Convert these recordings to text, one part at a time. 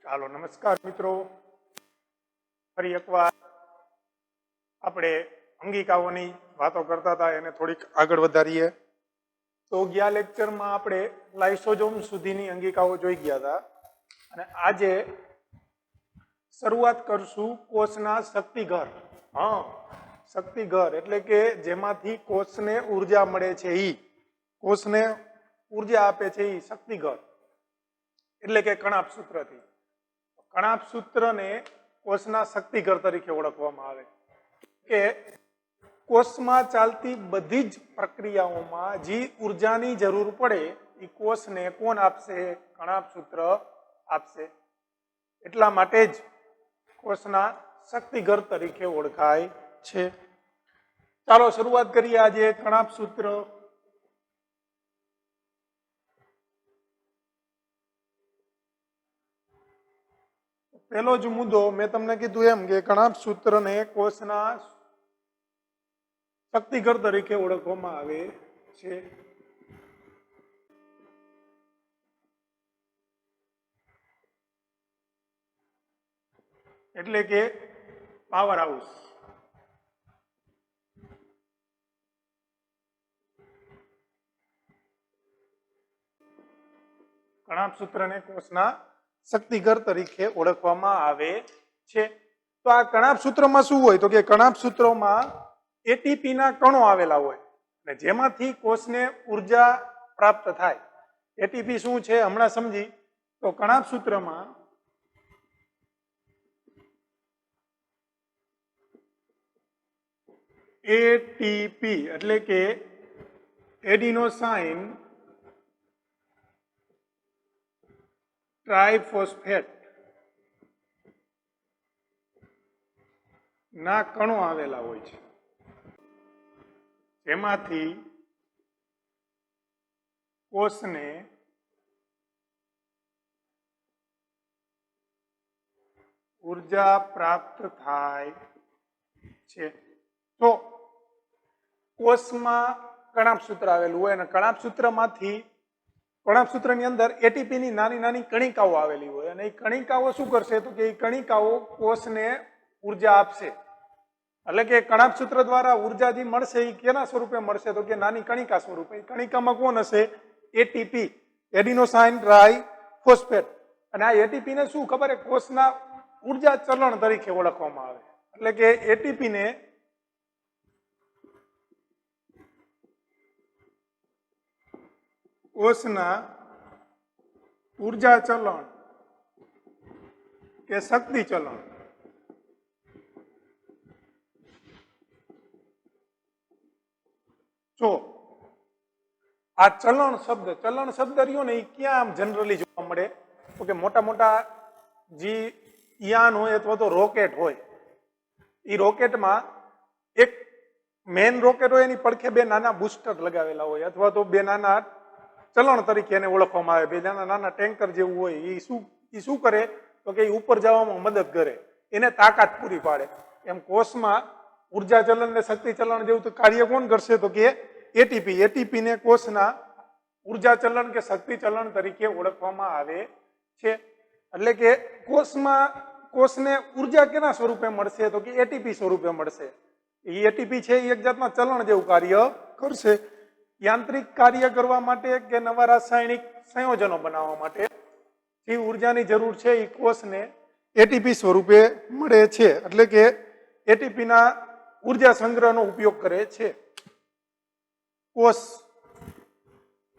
ચાલો નમસ્કાર મિત્રો, ફરી એકવાર આપણે અંગિકાઓની વાતો કરતા હતા એને થોડીક આગળ વધારીએ. તો ગયા લેક્ચરમાં આપણે લાઇસોઝોમ સુધીની અંગિકાઓ જોઈ ગયા હતા અને આજે શરૂઆત કરશું કોષના શક્તિઘર. શક્તિઘર એટલે કે જેમાંથી કોષને ઉર્જા મળે છે, કોષને ઉર્જા આપે છે એ શક્તિઘર એટલે કે કણાભ સૂત્રથી. કણાભ સૂત્રને કોષના શક્તિઘર તરીકે ઓળખવામાં આવે કે કોષમાં ચાલતી બધી જ પ્રક્રિયાઓમાં જે ઉર્જાની જરૂર પડે એ કોષને કોણ આપશે? કણાભ સૂત્ર આપશે. એટલા માટે જ કોષના શક્તિઘર તરીકે ઓળખાય છે. ચાલો શરૂઆત કરીએ આજે કણાભ સૂત્ર. પહેલો જ મુદ્દો મેં તમને કીધું એમ કે કણાભ સૂત્રને કોષના શક્તિઘર તરીકે ઓળખવામાં આવે છે. એટલે કે પાવર હાઉસ. કણાભ સૂત્રને કોષના શક્તિઘર તરીકે ઓળખવામાં આવે છે. તો આ કણાભ સૂત્રમાં શું હોય? તો કે કણાભ સૂત્રોમાં એટીપી ના કણો આવેલા હોય અને જેમાંથી કોષને ઉર્જા પ્રાપ્ત થાય. એટીપી શું છે હમણાં સમજી. તો કણાભ સૂત્રમાં એટીપી એટલે કે એડિનોસાઇન ટ્રાઇફોસ્ફેટ ના કણો આવેલા હોય છે, જેમાંથી કોષને ઉર્જા પ્રાપ્ત થાય છે. તો કોષમાં કણાભ સૂત્ર આવેલું હોય અને કણાભ સૂત્રમાંથી કણાભ સૂત્રની અંદર એટીપી ની નાની નાની કણિકાઓ આવેલી હોય અને એ કણિકાઓ શું કરશે? તો કે એ કણિકાઓ કોષને ઉર્જા આપશે. એટલે કે કણાભ સૂત્ર દ્વારા ઉર્જા જે મળશે એ કેના સ્વરૂપે મળશે? તો કે નાની કણિકા સ્વરૂપે. કણિકામાં કોણ હશે? ATP, adenosine triphosphate. અને આ એટીપી ને શું ખબર? કોષના ઉર્જા ચલણ તરીકે ઓળખવામાં આવે. એટલે કે એટીપી ને કોષના ઉર્જા ચલણ કે શક્તિ ચલણ જો આ ચલણ શબ્દ રહ્યો ને એ ક્યાં આમ જનરલી જોવા મળે? તો કે મોટા મોટા જે યાન હોય અથવા તો રોકેટ હોય, એ રોકેટમાં એક મેન રોકેટ હોય એની પડખે બે નાના બુસ્ટર લગાવેલા હોય અથવા તો બે નાના ચલણ તરીકે એને ઓળખવામાં આવે. બે નાના ટેન્કર જેવું હોય. એ શું કરે? તો કે એ ઉપર જવામાં મદદ કરે, એને તાકાત પૂરી પાડે. એમ કોષમાં ઉર્જા ચલણ ને શક્તિ ચલણ જેવું તો કાર્ય કોણ કરશે? તો કે એટીપી. એટીપી ને કોષના ઉર્જા ચલણ કે શક્તિ ચલણ તરીકે ઓળખવામાં આવે છે. એટલે કે કોષને ઉર્જા કેના સ્વરૂપે મળશે? તો કે એટીપી સ્વરૂપે મળશે. એ એટીપી છે એ એક જાતના ચલણ જેવું કાર્ય કરશે. યાંત્રિક કાર્ય કરવા માટે કે નવા રાસાયણિક સંયોજનો બનાવવા માટે જે ઉર્જાની જરૂર છે એ કોષને એટીપી સ્વરૂપે મળે છે. એટલે કે એટીપી ના ઉર્જા સંગ્રહનો ઉપયોગ કરે છે. કોષ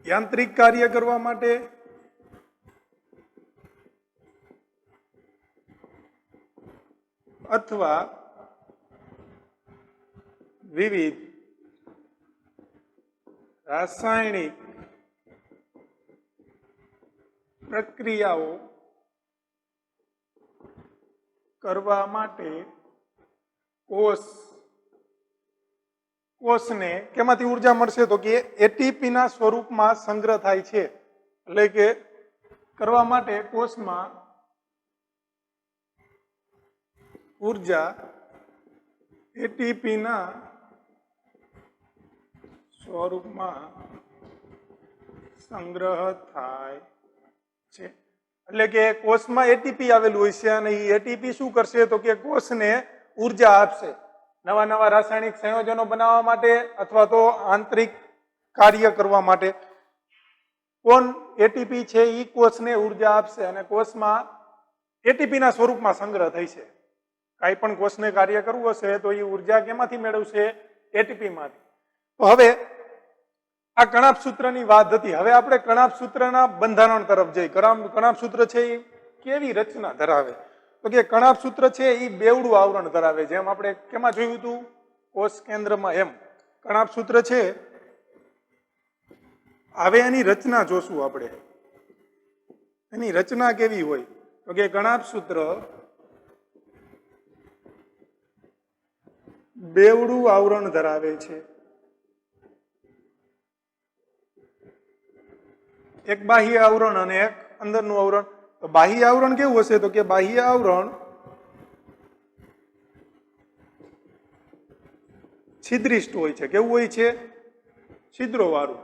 યાંત્રિક કાર્ય કરવા માટે અથવા વિવિધ રાસાયણિક પ્રક્રિયાઓ કરવા માટે કોષને કેમાંથી ઉર્જા મળશે? તો કે એટીપી ના સ્વરૂપમાં સંગ્રહ થાય છે. એટલે કે કરવા માટે કોષમાં ઉર્જા એટીપી ના સ્વરૂપમાં સંગ્રહ થાય છે. એટલે કે કોષમાં એટીપી આવેલું હોય છે અને એ એટીપી શું કરશે તો કે કોષને ઉર્જા આપશે નવા નવા રાસાયણિક સંયોજનો બનાવવા માટે અથવા તો આંતરિક કાર્ય કરવા માટે. કોણ એટીપી છે એ કોષને ઉર્જા આપશે અને કોષમાં એટીપીના સ્વરૂપમાં સંગ્રહ થઈ છે. કાંઈ પણ કોષને કાર્ય કરવું હશે તો એ ઉર્જા કેમાંથી મેળવશે? એટીપીમાંથી. તો હવે આ કણાભ સૂત્રની વાત હતી. હવે આપણે કણાભ સૂત્રના બંધારણ તરફ જઈએ. કણાભ સૂત્ર છે એ કેવી રચના ધરાવે? તો કે કણાભ સૂત્ર છે એ બેવડું આવરણ ધરાવે. જેમ આપણે કેમાં જોયું હતું? કોષ કેન્દ્રમાં એમ કણાભ સૂત્ર છે. હવે એની રચના જોશું આપણે. એની રચના કેવી હોય? તો કે કણાભ સૂત્ર બેવડું આવરણ ધરાવે છે. એક બાહ્ય આવરણ અને એક અંદરનું આવરણ. તો બાહ્ય આવરણ કેવું હશે? તો કે બાહ્ય આવરણ છિદ્રિષ્ટ હોય છે. કેવું હોય છે? છિદ્રો વાળું.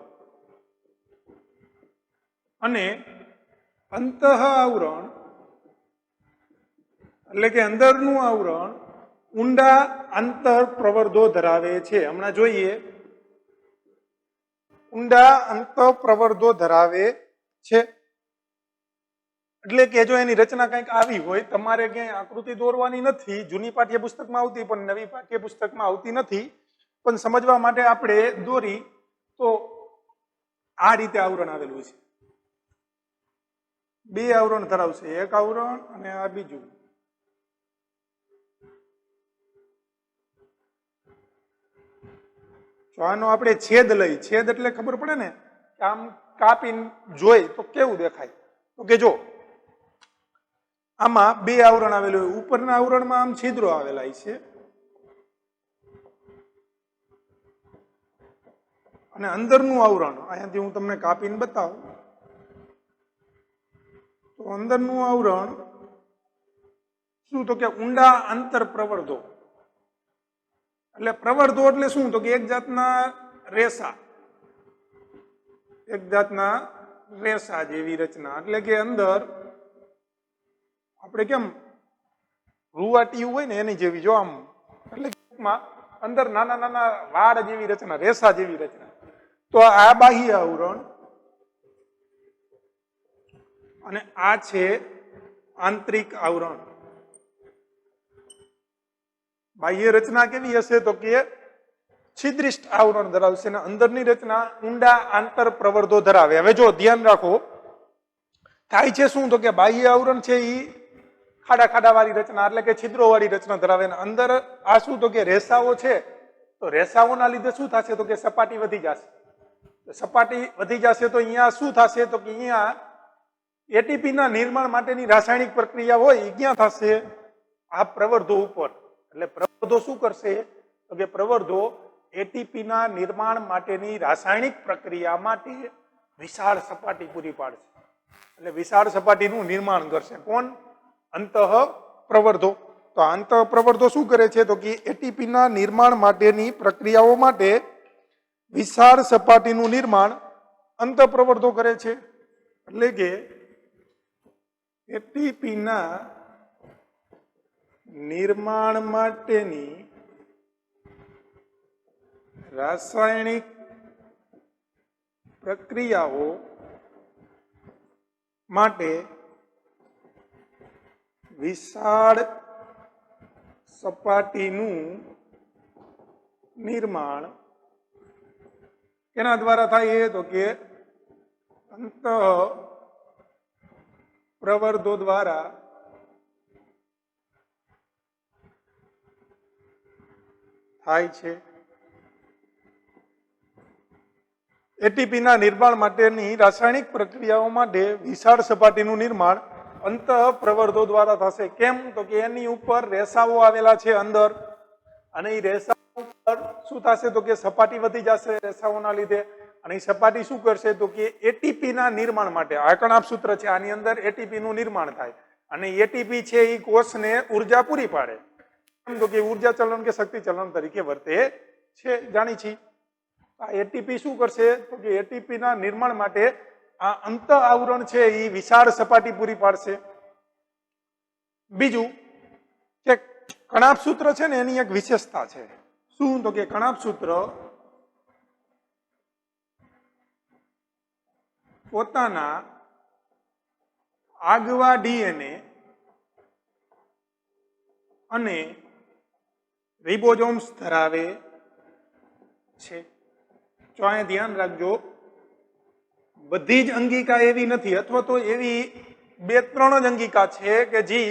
અને અંતઃ આવરણ એટલે કે અંદરનું આવરણ ઊંડા આંતર પ્રવર્ધો ધરાવે છે. હમણાં જોઈએ. ઊંડા અંતઃ પ્રવર્ધો ધરાવે છે. એટલે કે જો એની રચના કંઈક આવી હોય, તમારે ક્યાંય આકૃતિ દોરવાની નથી, જૂની પાઠ્યપુસ્તકમાં આવતી પણ નવી પાઠ્યપુસ્તકમાં આવતી નથી, પણ સમજવા માટે આપણે દોરી તો આ રીતે આવરણ આવેલું છે. બે આવરણ ધરાવશે. એક આવરણ અને આ બીજું. તો આનો આપણે છેદ લઈ. છેદ એટલે ખબર પડે ને કે આમ કાપીને જોઈ તો કેવું દેખાય? તો કે જો આમાં બે આવરણ આવેલું હોય. ઉપરના આવરણમાં આમ છિદ્રો આવેલા છે અને અંદરનું આવરણ અહીંયાથી હું તમને કાપીને બતાવું. તો અંદરનું આવરણ શું? તો કે ઊંડા આંતર પ્રવર્ધો. એટલે પ્રવર્ધો એટલે શું? તો કે એક જાતના રેસા. એક જાતના રેસા જેવી રચના. એટલે કે અંદર આપણે કેમ રૂવાટીયું હોય ને એની જેવી. જો આમ એટલે અંદર નાના નાના વાડ જેવી રચના, રેસા જેવી રચના. તો આ બાહ્ય આવરણ અને આ છે આંતરિક આવરણ. બાહ્ય રચના કેવી હશે? તો કે છિદ્રિષ્ટ આવરણ ધરાવશે અને અંદરની રચના ઊંડા આંતર પ્રવર્ધો ધરાવે. હવે જો ધ્યાન રાખો, થાય છે શું? તો કે બાહ્ય આવરણ છે એ ખાડા ખાડા વાળી રચના એટલે કે છિદ્રો વાળી રચના ધરાવે. અંદર આ શું? તો કે રેસાઓ છે. તો રેસાઓના લીધે શું થશે? તો કે સપાટી વધી જશે. સપાટી વધી જશે તો અહીંયા શું થશે? તો કે અહીંયા એટીપી ના નિર્માણ માટેની રાસાયણિક પ્રક્રિયા હોય એ ક્યાં થશે? આ પ્રવર્ધો ઉપર. એટલે પ્રવર્ધો શું કરશે? તો કે પ્રવર્ધો એટીપી ના નિર્માણ માટેની રાસાયણિક પ્રક્રિયા માટે વિશાળ સપાટી પૂરી પાડશે. એટલે વિશાળ સપાટીનું નિર્માણ કરશે. કોણ? અંતઃ પ્રવર્ધો. તો અંતઃ પ્રવર્ધો શું કરે છે? તો કે એટીપી ના નિર્માણ માટેની પ્રક્રિયાઓ માટે વિશાળ સપાટીનું નિર્માણ અંતઃ પ્રવર્ધો કરે છે. એટલે કે એટીપી ના નિર્માણ માટેની રાસાયણિક પ્રક્રિયાઓ માટે વિશાળ સપાટીનું નિર્માણ કેના દ્વારા થાય? તો કે અંતઃ પ્રવર્ધો દ્વારા થાય છે. એટીપી ના નિર્માણ માટેની રાસાયણિક પ્રક્રિયાઓ માટે વિશાળ સપાટીનું નિર્માણ અંતઃ પ્રવર્ધો દ્વારા થશે. કેમ? તો કે એની ઉપર રેસાઓ આવેલા છે અંદર અને એ રેસાઓ ઉપર શું થશે? તો કે સપાટી વધી જશે રેસાઓના લીધે. અને એ સપાટી શું કરશે? તો કે એટીપી ના નિર્માણ માટે આ કણાભ સૂત્ર છે. આની અંદર એટીપી નું નિર્માણ થાય અને એટીપી છે એ કોષને ઉર્જા પૂરી પાડે. તો કે ઉર્જા ચલણ કે શક્તિ ચલણ તરીકે વર્તે છે. જાણી છીએ. આ એટીપી શું કરશે? તો કે એટીપી ના નિર્માણ માટે આ અંત આવરણ છે એ વિશાળ સપાટી પૂરી પાડશે. બીજું કે કણાભ સૂત્ર છે ને એની એક વિશેષતા છે. શું? તો કે કણાભ સૂત્ર પોતાના આગવા ડીએનએ અને રિબોઝોમ્સ ધરાવે છે. તો અહીંયા ધ્યાન રાખજો, બધી જ અંગિકા એવી નથી, અથવા તો એવી 2-3 જ અંગિકા છે કે જે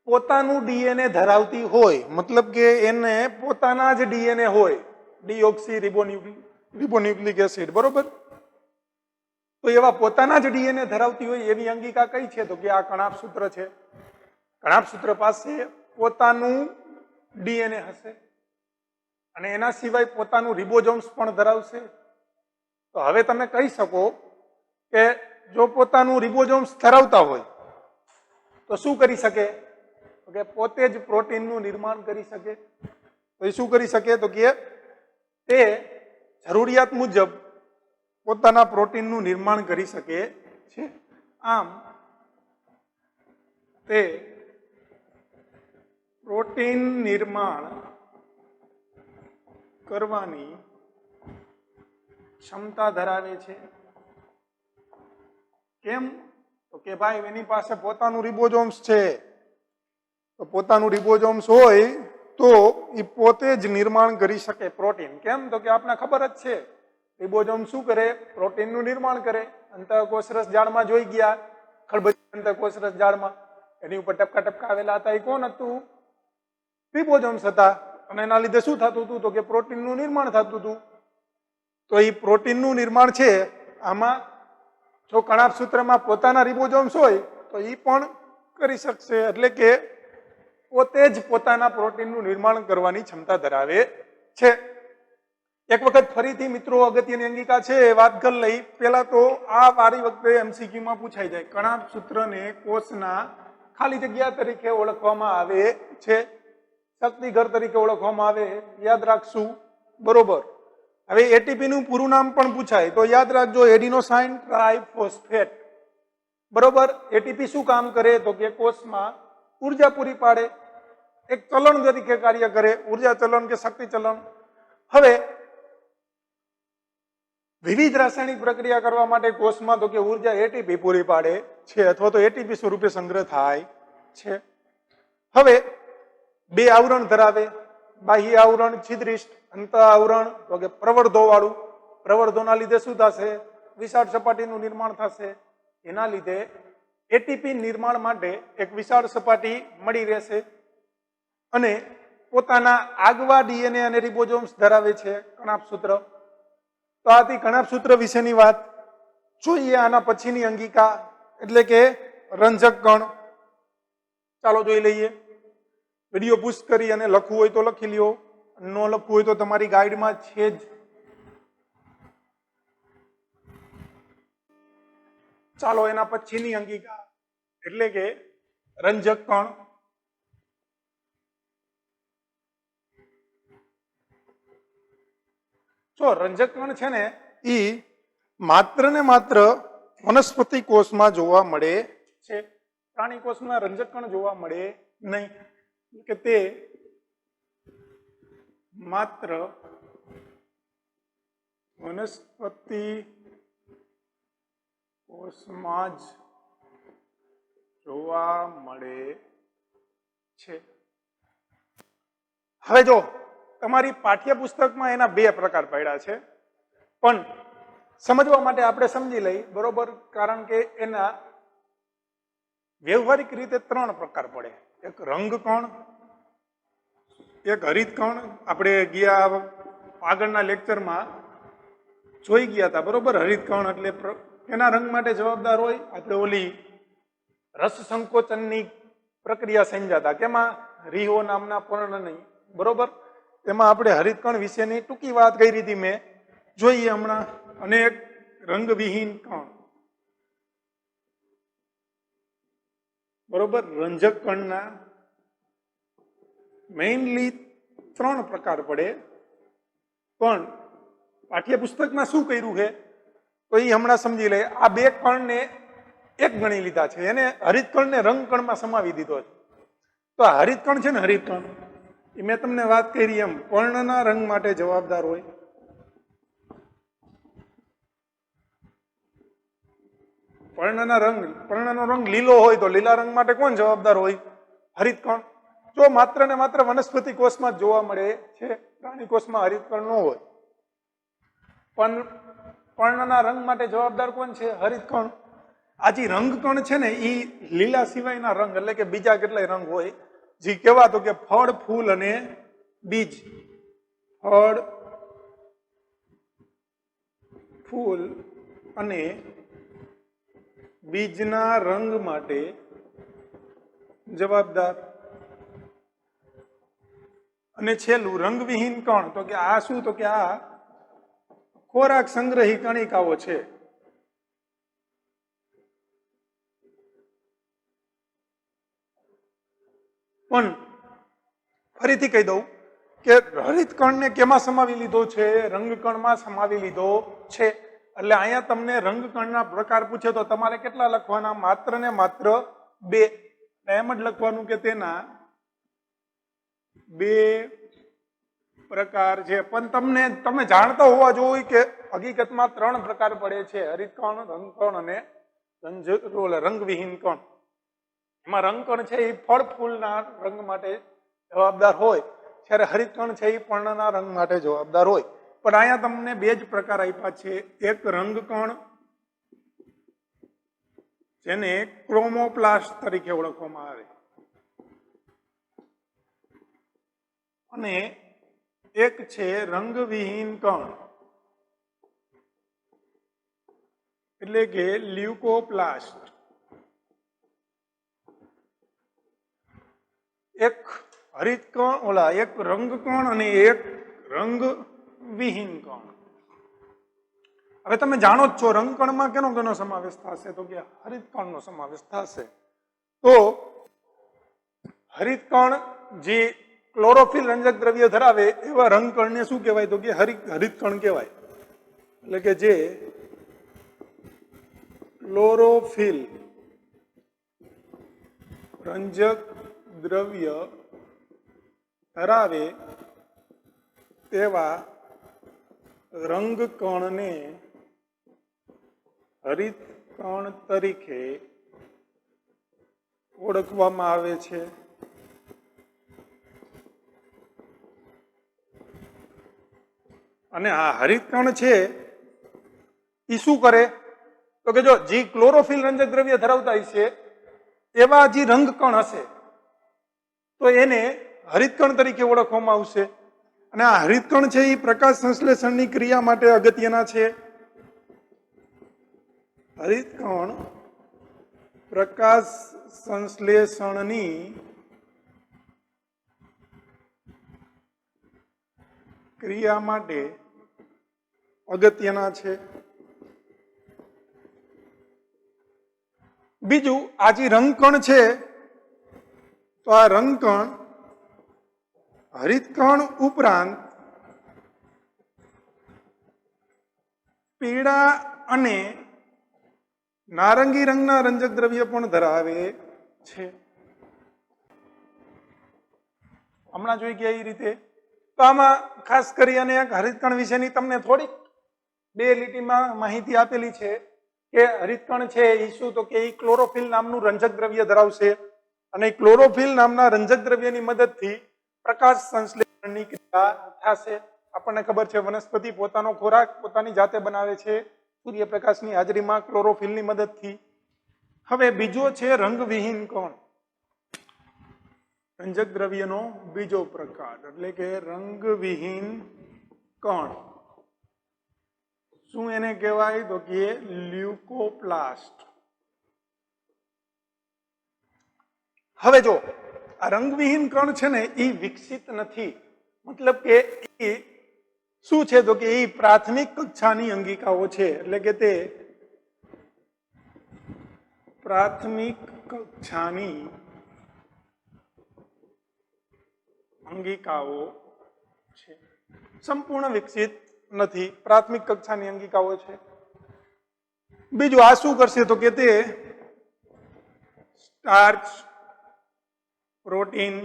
પોતાનું ડીએનએ ધરાવતી હોય, મતલબ કે એને પોતાના જ ડીએનએ હોય, ડીઓક્સી રિબોન્યુક્લિક એસિડ, બરોબર? તો એવા પોતાના જ ડીએનએ ધરાવતી હોય એવી અંગિકા કઈ છે? તો કે આ કણાભ સૂત્ર છે. કણાભ સૂત્ર પાસે પોતાનું ડીએનએ હશે અને એના સિવાય પોતાનું રિબોઝોમ્સ પણ ધરાવશે. તો હવે તમે કહી શકો કે જો પોતાનું રિબોઝોમ્સ ધરાવતા હોય તો શું કરી શકે? તો કે પોતે જ પ્રોટીનનું નિર્માણ કરી શકે. તો એ શું કરી શકે? તો કે તે જરૂરિયાત મુજબ પોતાના પ્રોટીનનું નિર્માણ કરી શકે છે. આમ તે પ્રોટીન નિર્માણ કરવાની ક્ષમતા ધરાવે છે. કેમ? તો કે ભાઈ એની પાસે પોતાનું રિબોઝોમ્સ છે. તો પોતાનું રિબોઝોમ્સ હોય તો એ પોતે જ નિર્માણ કરી શકે પ્રોટીન. કેમ? તો કે આપને ખબર જ છે રિબોઝોમ શું કરે? પ્રોટીનનું નિર્માણ કરે. અંતઃકોષરસ જાળમાં જોઈ ગયા, ખળબચી અંતઃકોષરસ જાળમાં એની ઉપર ટપકા ટપકા આવેલા હતા, એ કોણ હતું? રિબોઝોમ્સ હતા. અને એના લીધે શું થતું હતું? તો કે પ્રોટીનનું નિર્માણ થતું હતું. તો એ પ્રોટીનનું નિર્માણ છે આમાં જો કણાભ સૂત્રમાં પોતાના રિબોઝોમ્સ હોય તો એ પણ કરી શકશે. એટલે કે પોતે જ પોતાના પ્રોટીનનું નિર્માણ કરવાની ક્ષમતા ધરાવે છે. એક વખત ફરીથી મિત્રો અગત્યની અંગિકા છે એ વાત કરી લઈ. પેલા તો આ વારી વખતે એમસીક્યુમાં પૂછાઈ જાય. કણાભ સૂત્રને કોષના ખાલી જગ્યા તરીકે ઓળખવામાં આવે છે, શક્તિઘર તરીકે ઓળખવામાં આવે, યાદ રાખશું, બરોબર? હવે એટીપી નું પૂરું નામ પણ પૂછાય તો યાદ રાખજો, એડિનોસાઇન ટ્રાઇફોસ્ફેટ, બરોબર? એટીપી શું કામ કરે? તો કે કોષમાં ઉર્જા પૂરી પાડે, એક ચલણ તરીકે કાર્ય કરે, ઉર્જા ચલણ કે શક્તિ ચલણ. હવે વિવિધ રાસાયણિક પ્રક્રિયા કરવા માટે કોષમાં તો કે ઉર્જા એટીપી પૂરી પાડે છે, અથવા તો એટીપી સ્વરૂપે સંગ્રહ થાય છે. હવે બે આવરણ ધરાવે, બાહ્ય આવરણ છિદ્રિષ્ઠ, અંત આવરણ તો કે પ્રવર્ધો વાળું. પ્રવર્ધોના લીધે શું થશે? વિશાળ સપાટીનું નિર્માણ થશે. એના લીધે એટીપી નિર્માણ માટે એક વિશાળ સપાટી મળી રહેશે અને પોતાના આગવા ડીએનએ અને રિબોઝોમ્સ ધરાવે છે કણાભ સૂત્ર. તો આથી કણાભ સૂત્ર વિશેની વાત જોઈએ. આના પછીની અંગિકા એટલે કે રંજક કણ. ચાલો જોઈ લઈએ. વિડીયો પુશ કરી અને લખવું હોય તો લખી લ્યો, ન લખવું હોય તો તમારી ગાઈડમાં છે જ. ચાલો એના પછીની અંગિકા એટલે કે રંજક કણ. જો રંજક કણ છે ને એ માત્ર ને માત્ર વનસ્પતિ કોષમાં જોવા મળે છે. પ્રાણી કોષમાં રંજક કણ જોવા મળે નહીં, કે તે માત્ર વનસ્પતિ કોષમાં જ જોવા મળે છે. હવે જો તમારી પાઠ્યપુસ્તકમાં એના બે પ્રકાર પડ્યા છે, પણ સમજવા માટે આપણે સમજી લઈ, બરોબર? કારણ કે એના વ્યવહારિક રીતે 3 પ્રકાર પડે. એક રંગ કણ, એક હરિત કણ. આપણે ગયા આગળના લેક્ચરમાં જોઈ ગયા હતા, બરોબર? હરિત કણ એટલે એના રંગ માટે જવાબદાર હોય. આપણે ઓલી રસ સંકોચનની પ્રક્રિયા સમજાતા, કેમાં રીહો નામના પર્ણની, બરોબર? એમાં આપણે હરિત કણ વિશેની ટૂંકી વાત કરી હતી મેં, જોઈએ હમણાં. અને એક રંગવિહીન કણ, બરોબર? રંજક કણના મેઇનલી 3 પ્રકાર પડે, પણ પાઠ્યપુસ્તકમાં શું કર્યું છે? તો એ હમણાં સમજી લે. આ બે કણને એક ગણી લીધા છે, એને હરિતકણને રંગકણમાં સમાવી દીધો છે. તો આ હરિતકણ છે ને, હરિતકણ એ મેં તમને વાત કરી એમ પર્ણના રંગ માટે જવાબદાર હોય. પર્ણનો રંગ લીલો હોય તો લીલા રંગ માટે કોણ જવાબદાર હોય? હરિતકણ. જો માત્ર ને માત્ર વનસ્પતિ કોષમાં જ જોવા મળે છે, પ્રાણી કોષમાં હરિતકણ ન હોય. પણ પર્ણના રંગ માટે જવાબદાર કોણ છે? હરિતકણ. આ જે રંગકણ છે ને એ લીલા સિવાયના રંગ એટલે કે બીજા કેટલાય રંગ હોય, જે કેવા તો કે ફળ, ફૂલ અને બીજ. ફળ, ફૂલ અને બીજના રંગ માટે જવાબદાર. અને છેલ્લું રંગવિહીન કણ, તો કે આ શું? તો કે આ ખોરાક સંગ્રહી કણિકાઓ છે. પણ ફરીથી કહી દઉં કે હરિતકણને કેમાં સમાવી લીધો છે? રંગકણમાં સમાવી લીધો છે. એટલે અહીંયા તમને રંગકણના પ્રકાર પૂછે તો તમારે કેટલા લખવાના? માત્ર ને માત્ર 2. એમ જ લખવાનું કે તેના 2 પ્રકાર છે. પણ તમે જાણતા હોવા જોઈએ કે હકીકતમાં 3 પ્રકાર પડે છે: હરિતકણ, રંગકણ અને રંગવિહીન કણ. એમાં રંગકણ છે એ ફળ ફૂલના રંગ માટે જવાબદાર હોય, જ્યારે હરિતકણ છે એ પર્ણના રંગ માટે જવાબદાર હોય. પણ અહીંયા તમને 2 જ પ્રકાર આપ્યા છે. એક રંગકણ જેને ક્રોમોપ્લાસ્ટ તરીકે ઓળખવામાં આવે, અને એક છે રંગવિહીન કણ એટલે કે લ્યુકોપ્લાસ્ટ. એક હરિતકણ એક રંગકણ અને એક રંગવિહીન કણ. હવે તમે જાણો જ છો રંગકણમાં કેનો સમાવેશ થશે? તો કે હરિતકણનો સમાવેશ થશે. તો હરિતકણ જે ક્લોરોફિલ રંજક દ્રવ્ય ધરાવે એવા રંગકણને શું કહેવાય? તો કે હરિતકણ કહેવાય. એટલે કે જે ક્લોરોફિલ રંજક દ્રવ્ય ધરાવે તેવા રંગકણને હરિતકણ તરીકે ઓળખવામાં આવે છે. અને આ હરિતકણ છે એ શું કરે? તો કે જો જે ક્લોરોફિલ રંજક દ્રવ્ય ધરાવતા હશે એવા જે રંગકણ હશે તો એને હરિતકણ તરીકે ઓળખવામાં આવશે. અને આ હરિતકણ છે એ પ્રકાશ સંશ્લેષણની ક્રિયા માટે અગત્યના છે. હરિતકણ પ્રકાશ સંશ્લેષણની ક્રિયા માટે અગત્યના છે. બીજું, આ જે રંગકણ છે તો આ રંગકણ હરિતકણ ઉપરાંત પીળા અને નારંગી રંગના રંજક દ્રવ્ય પણ ધરાવે છે. હમણાં જોઈ ગયા એ રીતે. તો આમાં ખાસ કરી અને હરિતકણ વિશેની તમને થોડીક 2 લીટીમાં માહિતી આપેલી છે કે હરિતકણ છે એ શું? તો કે એ ક્લોરોફિલ નામનું રંજક દ્રવ્ય ધરાવશે, અને ક્લોરોફિલ નામના રંજક દ્રવ્યની મદદથી પ્રકાશ સંશ્લેષણની ક્રિયા થશે. આપણને ખબર છે વનસ્પતિ પોતાનો ખોરાક પોતાની જાતે બનાવે છે સૂર્યપ્રકાશની હાજરીમાં ક્લોરોફિલની મદદથી. હવે બીજો છે રંગવિહીન કણ. રંજક દ્રવ્યનો બીજો પ્રકાર એટલે કે રંગવિહીન કણ. શું એને કહેવાય? તો કે લ્યુકોપ્લાસ્ટ. હવે જો આ રંગવિહીન કણ છે ને એ વિકસિત નથી, મતલબ કે એ શું છે? તો કે એ પ્રાથમિક કક્ષાની અંગિકાઓ છે. એટલે કે તે પ્રાથમિક કક્ષાની અંગિકાઓ છે. સંપૂર્ણ વિકસિત નથી, પ્રાથમિક કક્ષાની અંગિકાઓ છે. બીજું આ શું કરશે તો કે તે સ્ટાર્ચ, પ્રોટીન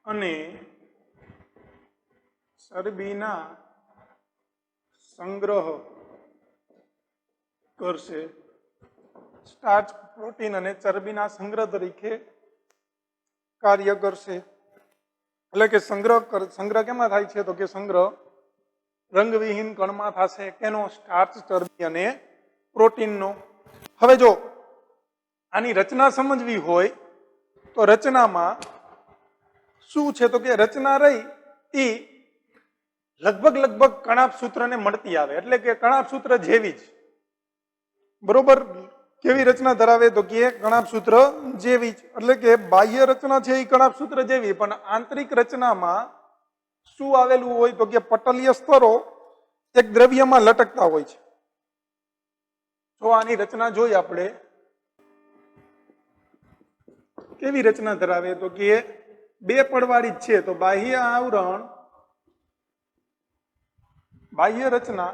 અને ચરબીના સંગ્રહ કરશે. સ્ટાર્ચ, પ્રોટીન અને ચરબીના સંગ્રહ તરીકે કાર્ય કરશે. એટલે કે સંગ્રહ કેમાં થાય છે તો કે સંગ્રહ રંગવિહીન કણમાં થશે. કેનો? સ્ટાર્ચ, ચરબી અને પ્રોટીનનો. હવે જો આની રચના સમજવી હોય તો રચનામાં શું છે તો કે રચના રહી એ લગભગ કણાપ સૂત્રને મળતી આવે, એટલે કે કણાપ સૂત્ર જેવી જ. બરોબર? કેવી રચના ધરાવે તો કે કણાપ સૂત્ર જેવી જ. એટલે કે બાહ્ય રચના છે એ કણાપ સૂત્ર જેવી, પણ આંતરિક રચનામાં શું આવેલું હોય તો કે પટલીય સ્તરો એક દ્રવ્યમાં લટકતા હોય છે. તો આની રચના જોઈ આપણે, કેવી રચના ધરાવે તો કે બે પડવાળી જ છે. તો બાહ્ય આવરણ, બાહ્ય રચના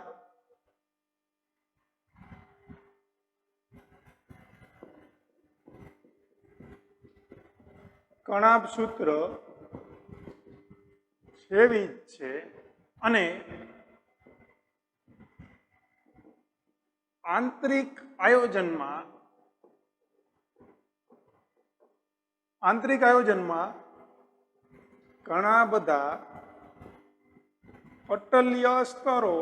કણાપ સૂત્ર જેવી જ છે અને આંતરિક આયોજનમાં ઘણા બધા પટલીય સ્તરો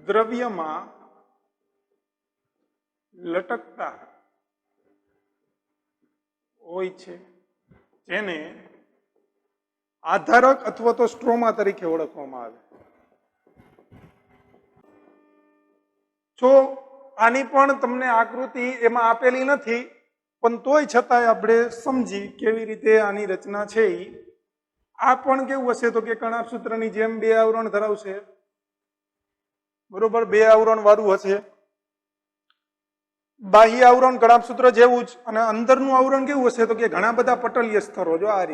દ્રવ્યમાં લટકતા હોય છે, જેને આધારક અથવા તો સ્ટ્રોમા તરીકે ઓળખવામાં આવે. જો આની પણ તમને આકૃતિ એમાં આપેલી નથી, પણ તોય છતાંય આપણે સમજી કેવી રીતે આની રચના છે. આ પણ કેવું હશે તો કે કણાપ સૂત્રની જેમ બે આવરણ ધરાવશે. બરોબર? બે આવરણ વાળું હશે. બાહ્ય આવરણ કણાપ સૂત્ર જેવું જ, અને અંદરનું આવરણ કેવું હશે તો કે ઘણા બધા પટલીય સ્તરો. જો આ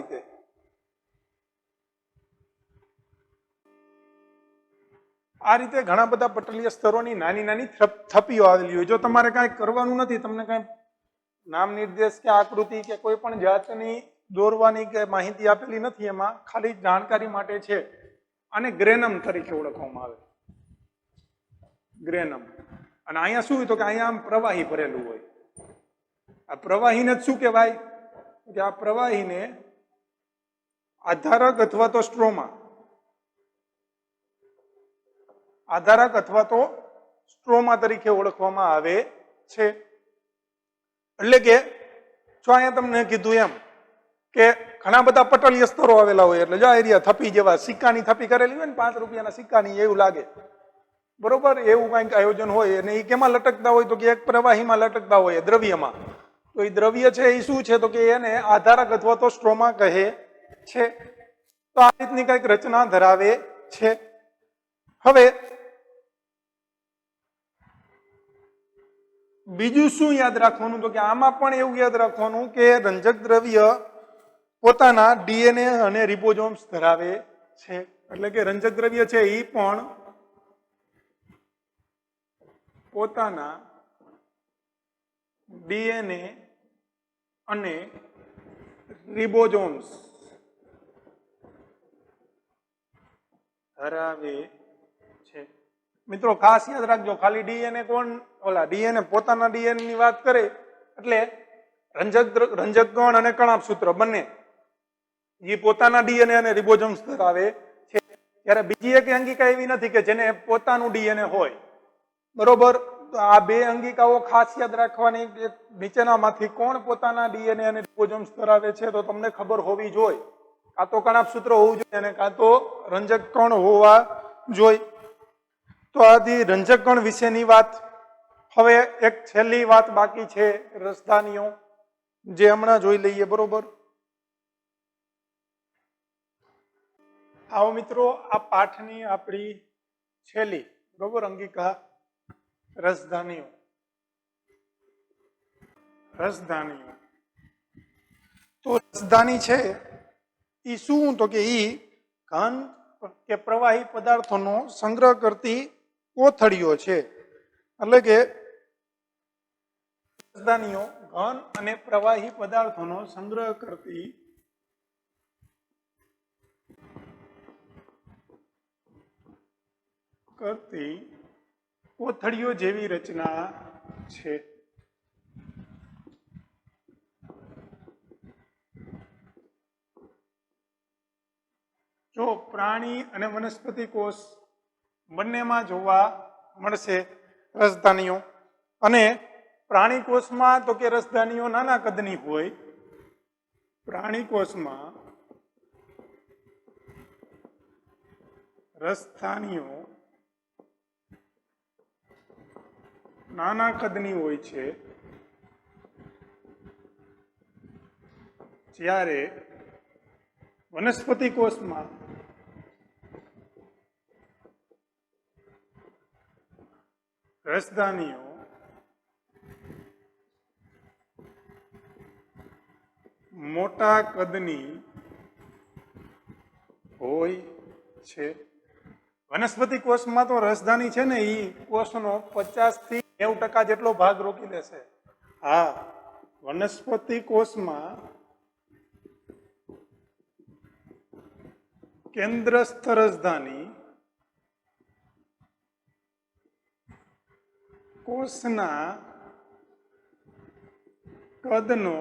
રીતે ઘણા બધા પટલીય સ્તરોની નાની નાની થપ્પીઓ આવેલી હોય. જો તમારે કાંઈ કરવાનું નથી, તમને કાંઈ નામ નિર્દેશ કે આકૃતિ કે કોઈ પણ જાતની દોરવાની કે માહિતી આપેલી નથી, એમાં ખાલી જાણકારી માટે છે. આને ગ્રેનમ તરીકે ઓળખવામાં આવે. ગ્રેનમ. અને અહીંયા શું હોય તો કે અહીંયા આમ પ્રવાહી ભરેલું હોય. આ પ્રવાહીને જ શું કહેવાય કે આ પ્રવાહીને આધારક અથવા તો સ્ટ્રોમા, આધારક અથવા તો સ્ટ્રોમા તરીકે ઓળખવામાં આવે છે. એટલે કે જો અહીંયા તમને કીધું એમ કે ઘણા બધા પટલીય સ્તરો આવેલા હોય, એટલે જો એરિયા થપ્પી જેવા સિક્કાની થપ્પી કરેલી હોય ને, 5 રૂપિયાના સિક્કાની, એવું લાગે. બરોબર? એવું કંઈક આયોજન હોય. અને એ કેમાં લટકતા હોય તો કે એક પ્રવાહીમાં લટકતા હોય, દ્રવ્યમાં. તો એ દ્રવ્ય છે એ શું છે તો કે એને આધારક અથવા તો સ્ટ્રોમા કહે છે. તો આ રીતની કંઈક રચના ધરાવે છે. હવે બીજું શું યાદ રાખવાનું તો કે આમાં પણ એવું યાદ રાખવાનું કે રંજક દ્રવ્ય પોતાના ડીએનએ અને રિબોઝોમ્સ ધરાવે છે. એટલે કે રંજક દ્રવ્ય છે એ પણ પોતાના ડીએનએ અને રિબોઝોમ્સ ધરાવે છે. મિત્રો ખાસ યાદ રાખજો, ખાલી ડીએનએ ડીએનએ પોતાના ડીએનએ ની વાત કરે એટલે રંજક ગણ અને કણાપ સૂત્ર બંને એ પોતાના ડીએનએ અને રિબોઝોમ્સ ધરાવે છે. ત્યારે બીજી એક અંગિકા એવી નથી કે જેને પોતાનું ડીએનએ હોય. બરોબર? તો આ બે અંગિકાઓ ખાસ યાદ રાખવાની. નીચેનામાંથી કોણ પોતાના ડીએનએ અને રિબોઝોમ્સ ધરાવે છે તો તમને ખબર હોવી જોઈએ. કાં તો કણાપ સૂત્ર હોવું જોઈએ અને કાં તો રંજક કણ હોવા જોઈએ. તો આથી રંજક કણ વિશેની વાત. હવે એક છેલ્લી વાત બાકી છે, રસધાનીઓ, જે હમણાં જોઈ લઈએ. બરોબર? આવો મિત્રો, આ પાઠની આપણી છેલ્લી બરોબર અંગિકા રસધાનીઓ. તો રસધાની છે એ શું તો કે એ ઘન કે પ્રવાહી પદાર્થોનો સંગ્રહ કરતી કોથળીઓ છે, એટલે કે રસધાનીઓ ઘન અને પ્રવાહી પદાર્થોનો સંગ્રહ કરતી કોથળીઓ જેવી રચના છે. જો પ્રાણી અને વનસ્પતિ કોષ બંનેમાં જોવા મળશે રસધાનીઓ, અને પ્રાણી કોષમાં તો કે રસધાનીઓ નાના કદની હોય, પ્રાણી કોષમાં રસધાનીઓ નાના કદની હોય છે, જ્યારે વનસ્પતિ કોષમાં રસધાનીઓ મોટા કદની હોય છે. વનસ્પતિ કોષમાં તો રસધાની છે ને એ કોષનો 50 થી 90% જેટલો ભાગ રોકી લેશે. હા, વનસ્પતિ કોષમાં કેન્દ્રસ્થ રસધાની કોષના કદનો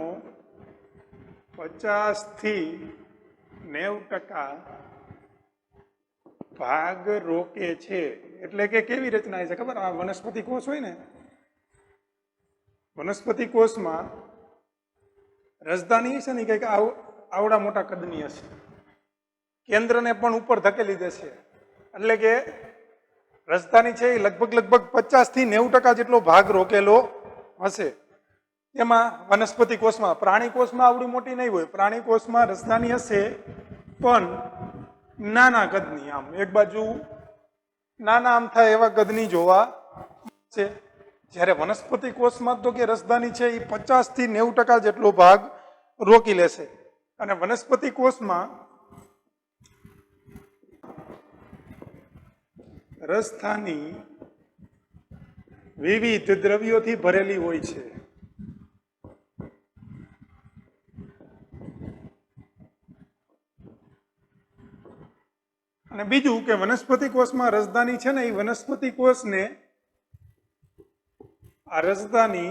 50 થી 90% ભાગ રોકે છે. એટલે કે કેવી રચના છે ખબર? આ વનસ્પતિ કોષ હોય ને, વનસ્પતિ કોષમાં રસધાની છે ને કંઈક આવડા મોટા કદની હશે, કેન્દ્રને પણ ઉપર ધકેલી દેશે, એટલે કે રસધાની છે એ લગભગ 50 થી 90% જેટલો ભાગ રોકેલો હશે. એમાં વનસ્પતિ કોષમાં, પ્રાણી કોષમાં આવડી મોટી નહીં હોય, પ્રાણી કોષમાં રસધાની હશે પણ નાના કદની, આમ એક બાજુ નાના આમ થાય એવા કદની જોવા મળશે. જ્યારે વનસ્પતિ કોષમાં તો કે રસધાની છે એ 50 થી 90% જેટલો ભાગ રોકી લેશે. અને વનસ્પતિ કોષમાં રસધાની વિવિધ દ્રવ્યોથી ભરેલી હોય છે. અને બીજું કે વનસ્પતિ કોષમાં રસધાની છે ને એ વનસ્પતિ કોષને આ રસધાની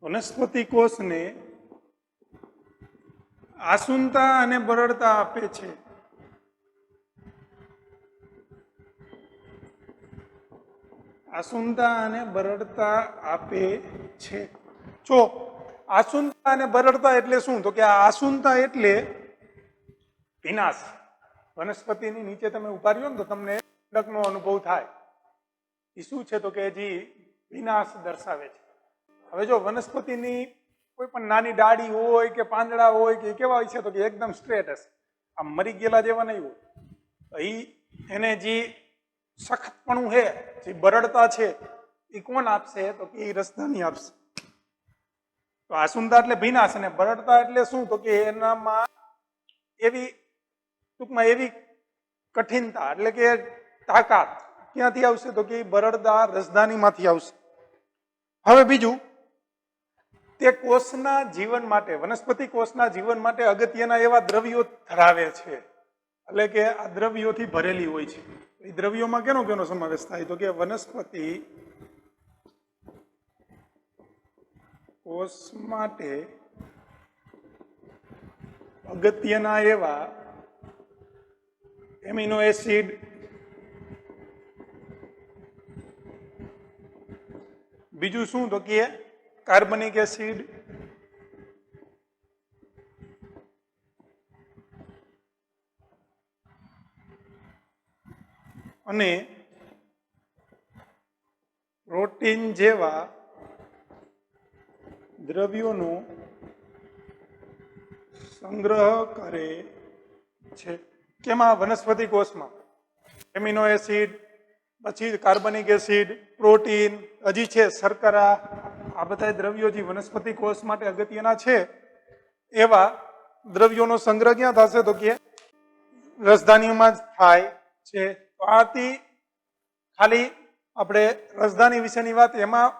વનસ્પતિ કોષને આસુનતા અને બરડતા આપે છે. આસુનતા અને બરડતા આપે છે. જો આસુનતા અને બરડતા એટલે શું? તો કે આ આસુનતા એટલે ભીનાશ. વનસ્પતિની નીચે તમે ઉભા રહ્યો ને તો તમને ઠંડકનો અનુભવ થાય. એ શું છે? તો કે હજી ભીનાશ દર્શાવે છે. હવે જો વનસ્પતિની કોઈ પણ નાની ડાળી હોય કે પાંદડા હોય કે કેવા હોય છે? તો કે એકદમ સ્ટ્રેટ હશે, આમ મરી ગયેલા જેવા નહીં હોય. એને જે સખતપણું છે, જે બરડતા છે, એ કોણ આપશે? તો કે એ રસધાની આપશે. તો આસુનતા એટલે ભીનાશ, અને બરડતા એટલે શું? તો કે એનામાં એવી ટૂંકમાં એવી કઠિનતા, એટલે કે તાકાત ક્યાંથી આવશે? તો કે બરડદાર રસધાનીમાંથી આવશે. હવે બીજું, તે કોષના જીવન માટે, વનસ્પતિ કોષના જીવન માટે અગત્યના એવા દ્રવ્યો ધરાવે છે, એટલે કે આ દ્રવ્યોથી ભરેલી હોય છે. એ દ્રવ્યોમાં કેનો સમાવેશ થાય? તો કે વનસ્પતિ કોષ માટે અગત્યના એવા એમિનો એસિડ, બીજું શું? તો કે કાર્બનિક એસિડ, અને પ્રોટીન જેવા દ્રવ્યોનો સંગ્રહ કરે છે. કેમાં? વનસ્પતિ કોષમાં. એમિનો એસિડ, પછી કાર્બનિક એસિડ, પ્રોટીન, હજી છે શર્કરા, આ બધા દ્રવ્યો જે વનસ્પતિ કોષ માટે અગત્યના છે, એવા દ્રવ્યોનો સંગ્રહ ક્યાં થશે? તો કે રસધાનીઓમાં જ થાય છે. તો આ હતી ખાલી આપણે રસધાની વિશેની વાત. એમાં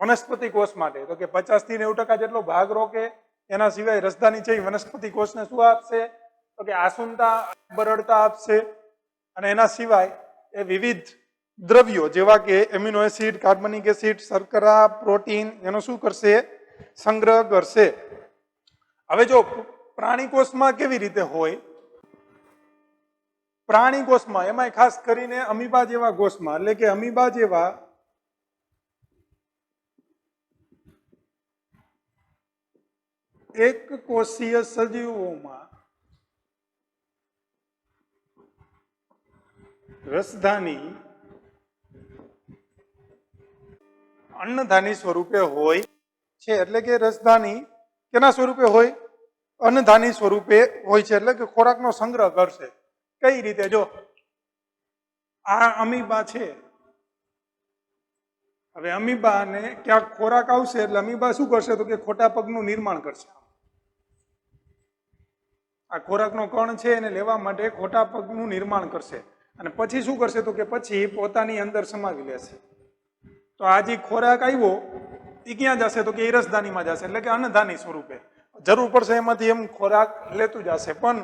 વનસ્પતિ કોષ માટે તો કે 50 થી 90% જેટલો ભાગ રોકે. એના સિવાય રસધાની છે એ વનસ્પતિ કોષને શું આપશે તો કે આસુનતા, બરડતા આપશે. અને એના સિવાય એ વિવિધ દ્રવ્યો જેવા કે એમિનો એસિડ, કાર્બનિક એસિડ, શર્કરા, પ્રોટીન એનો શું કરશે સંગ્રહ કરશે. હવે જો પ્રાણી કોષમાં કેવી રીતે હોય, પ્રાણી કોષમાં એમાં ખાસ કરીને અમીબા જેવા કોષમાં એટલે કે અમીબા જેવા એક કોષીય સજીવોમાં રસધાની અન્નધાની સ્વરૂપે હોય છે. એટલે કે રસધાની કેના સ્વરૂપે હોય? અન્નધાની સ્વરૂપે હોય છે. એટલે કે ખોરાકનો સંગ્રહ કરશે. કઈ રીતે? જો આ અમીબા છે, હવે અમીબાને ક્યાંક ખોરાક આવશે એટલે અમીબા શું કરશે તો કે ખોટા પગનું નિર્માણ કરશે. આ ખોરાકનો કણ છે એને લેવા માટે ખોટા પગનું નિર્માણ કરશે અને પછી શું કરશે તો કે પછી પોતાની અંદર સમાવી લેશે. તો આ જે ખોરાક આવ્યો એ ક્યાં જશે તો કે એ રસધાનીમાં જશે. એટલે કે અન્નધાની સ્વરૂપે જરૂર પડશે એમાંથી એમ ખોરાક લેતું જશે. પણ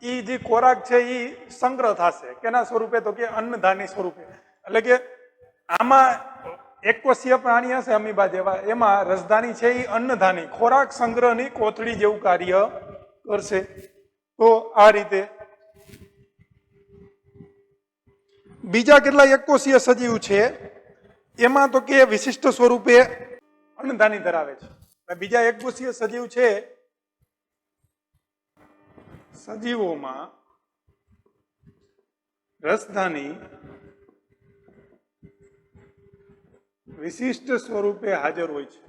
એ જે ખોરાક છે એ સંગ્રહ થશે કેના સ્વરૂપે તો કે અન્નધાની સ્વરૂપે. એટલે કે આમાં એકકોષીય પ્રાણી હશે અમીબા જેવા, એમાં રસધાની છે એ અન્નધાની ખોરાક સંગ્રહની કોથળી જેવું કાર્ય કરશે. તો આ રીતે બીજા કેટલા એકકોષીય સજીવ છે એમાં તો કે વિશિષ્ટ સ્વરૂપે અન્નધાની ધરાવે છે. બીજા એકકોષીય સજીવ છે સજીવોમાં રસધાની વિશિષ્ટ સ્વરૂપે હાજર હોય છે.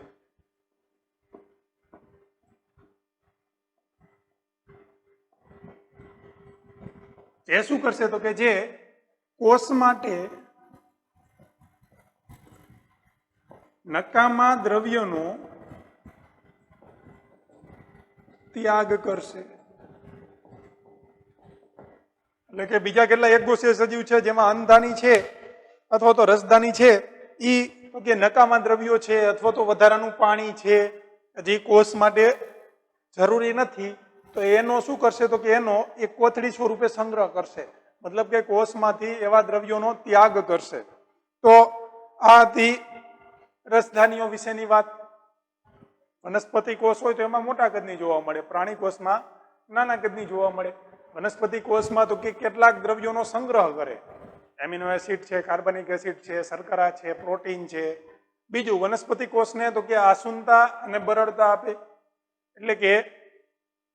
જે શું કરશે તો કે જે કોષ માટે નકામા દ્રવ્યનો ત્યાગ કરશે. એટલે કે બીજા કેટલા એકકોષીય સજીવ છે જેમાં અન્નધાની છે અથવા તો રસધાની છે એ તો કે નકામા દ્રવ્યો છે અથવા તો વધારાનું પાણી છે જે કોષ માટે જરૂરી નથી, તો એનો શું કરશે તો કે એનો એક કોથળી સ્વરૂપે સંગ્રહ કરશે. મતલબ કે કોષમાંથી એવા દ્રવ્યોનો ત્યાગ કરશે. તો આ હતી રસધાનીઓ વિશેની વાત. વનસ્પતિ કોષ હોય તો એમાં મોટા કદની જોવા મળે, પ્રાણી કોષમાં નાના કદની જોવા મળે. વનસ્પતિ કોષમાં તો કે કેટલાક દ્રવ્યોનો સંગ્રહ કરે, એમિનો એસિડ છે, કાર્બનિક એસિડ છે, શર્કરા છે, પ્રોટીન છે. બીજું વનસ્પતિ કોષને તો કે આસુનતા અને બરડતા આપે. એટલે કે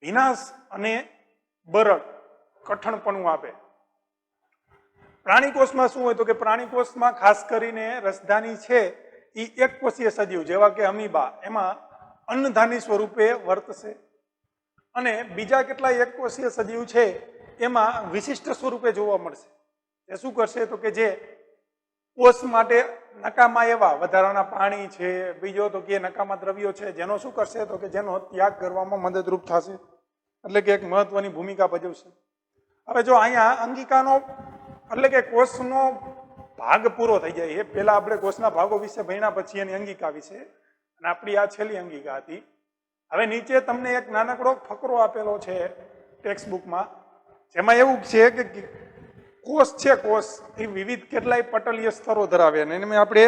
ભીનાશ અને બરડ કઠણપણું આપે. પ્રાણી કોષમાં શું હોય તો કે પ્રાણી કોષમાં ખાસ કરીને રસધાની છે એ એકકોષીય સજીવ જેવા કે અમીબા એમાં અન્નધાની સ્વરૂપે વર્તશે. અને બીજા કેટલાય એકકોષીય સજીવ છે એમાં વિશિષ્ટ સ્વરૂપે જોવા મળશે. એ શું કરશે તો કે જે કોષ માટે નકામા એવા વધારાના પાણી છે, બીજો તો કે નકામા દ્રવ્યો છે જેનો શું કરશે તો કે જેનો ત્યાગ કરવામાં મદદરૂપ થશે. એટલે કે એક મહત્વની ભૂમિકા ભજવશે. હવે જો અહીંયા અંગિકાનો એટલે કે કોષનો ભાગ પૂરો થઈ જાય. એ પહેલા આપણે કોષના ભાગો વિશે ભણ્યા, પછી એની અંગિકા વિશે, અને આપણી આ છેલ્લી અંગિકા હતી. હવે નીચે તમને એક નાનકડો ફકરો આપેલો છે ટેક્સ્ટ બુકમાં, જેમાં એવું છે કે કોષ છે, કોષ એ વિવિધ કેટલાય પટલીય સ્તરો ધરાવે અને એમાં આપણે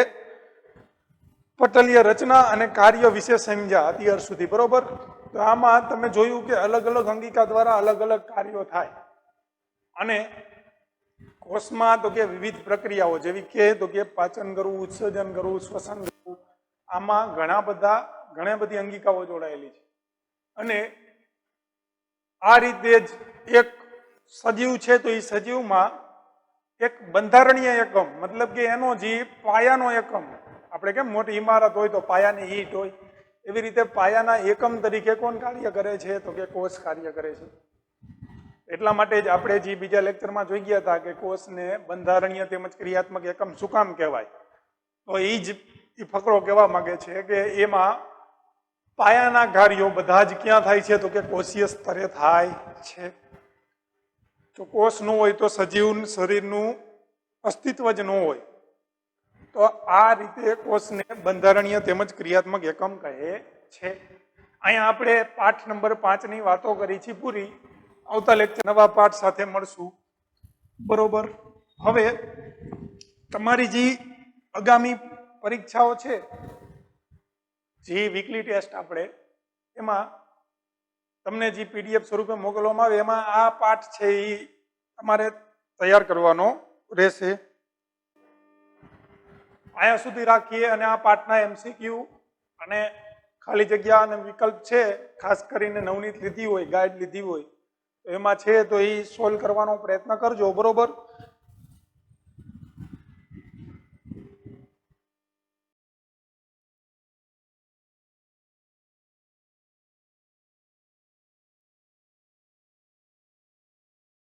પટલીય રચના અને કાર્ય વિશે સમજ્યા અત્યાર સુધી, બરોબર? તો આમાં તમે જોયું કે અલગ અલગ અંગિકા દ્વારા અલગ અલગ કાર્યો થાય. અને કોષમાં તો કે વિવિધ પ્રક્રિયાઓ જેવી કે તો કે પાચન કરવું, ઉત્સર્જન કરવું, શ્વસન કરવું, આમાં ઘણી બધી અંગિકાઓ જોડાયેલી છે. અને આ રીતે જ એક સજીવ છે તો એ સજીવમાં એક બંધારણીય એકમ, મતલબ કે એનો જે પાયાનો એકમ, આપણે કેમ મોટી ઇમારત હોય તો પાયાની ઈંટ હોય, એવી રીતે પાયાના એકમ તરીકે કોણ કાર્ય કરે છે તો કે કોષ કાર્ય કરે છે. એટલા માટે જ આપણે જે બીજા લેક્ચરમાં જોઈ ગયા હતા કે કોષને બંધારણીય તેમજ ક્રિયાત્મક એકમ શું કામ કહેવાય, તો એ જ ફકરો કહેવા માંગે છે કે એમાં પાયાના કાર્યો બધા જ ક્યાં થાય છે તો કે કોષીય સ્તરે થાય છે. તો કોષ ન હોય તો સજીવ શરીરનું અસ્તિત્વ જ ન હોય તો આ રીતે કોષને બંધારણીય તેમજ ક્રિયાત્મક એકમ કહે છે. અહીંયા આપણે પાઠ નંબર 5 ની વાતો કરી છે પૂરી. આવતા લેક્ચર નવા પાઠ સાથે મળશું. બરોબર. હવે તમારી જે આગામી પરીક્ષાઓ છે, જે વીકલી ટેસ્ટ આપણે, એમાં તમને જે પીડીએફ સ્વરૂપે મોકલવામાં આવે એમાં આ પાઠ છે એ તમારે તૈયાર કરવાનો રહેશે. અહીંયા સુધી રાખીએ અને આ પાઠના એમસીક્યુ અને ખાલી જગ્યા અને વિકલ્પ છે, ખાસ કરીને નવનીત લીધી હોય, ગાઈડ લીધી હોય તો એમાં છે તો એ સોલ્વ કરવાનો પ્રયત્ન કરજો. બરોબર.